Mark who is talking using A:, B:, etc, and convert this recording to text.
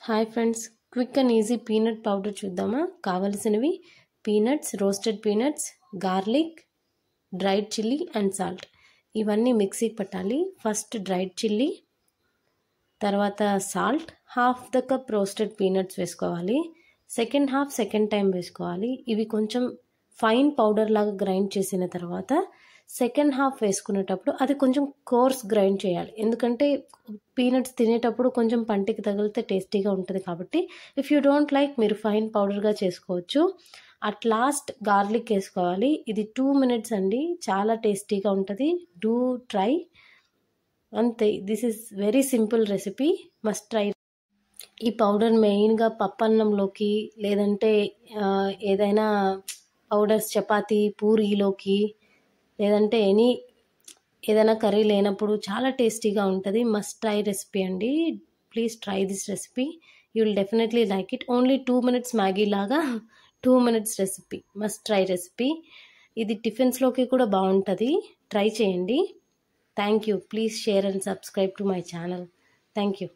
A: Hi friends, quick and easy peanut powder చూద్దామా. కావలసినవి peanuts, roasted peanuts, garlic, dried chilli and salt. ఇవన్నీ మిక్సీకి పట్టాలి. ఫస్ట్ డ్రైడ్ చిల్లీ, తర్వాత salt, half the cup roasted peanuts వేసుకోవాలి. Second half second time వేసుకోవాలి. ఇవి కొంచెం ఫైన్ పౌడర్ లాగా గ్రైండ్ చేసిన తర్వాత సెకండ్ హాఫ్ వేసుకునేటప్పుడు అది కొంచెం కోర్స్ గ్రైండ్ చేయాలి. ఎందుకంటే పీనట్స్ తినేటప్పుడు కొంచెం పంటికి తగిలితే టేస్టీగా ఉంటుంది కాబట్టి ఇఫ్ యూ డోంట్ లైక్ మీరు ఫైన్ పౌడర్గా చేసుకోవచ్చు. అట్ లాస్ట్ గార్లిక్ వేసుకోవాలి. ఇది 2 minutes అండి, చాలా టేస్టీగా ఉంటుంది. Do try. అంతే, this is very simple recipe, must try. ఈ పౌడర్ మెయిన్గా పప్పన్నంలోకి లేదంటే ఏదైనా పౌడర్స్ చపాతీ పూరీలోకి లేదంటే ఏదైనా కర్రీ లేనప్పుడు చాలా టేస్టీగా ఉంటుంది. మస్ట్ ట్రై రెసిపీ అండి. Please try this recipe, you will definitely like it. Only 2 minutes Maggi లాగా 2 minutes recipe, must try recipe. ఇది టిఫిన్స్లోకి కూడా బాగుంటుంది, ట్రై చేయండి. Thank you. Please share and subscribe to my channel. Thank you.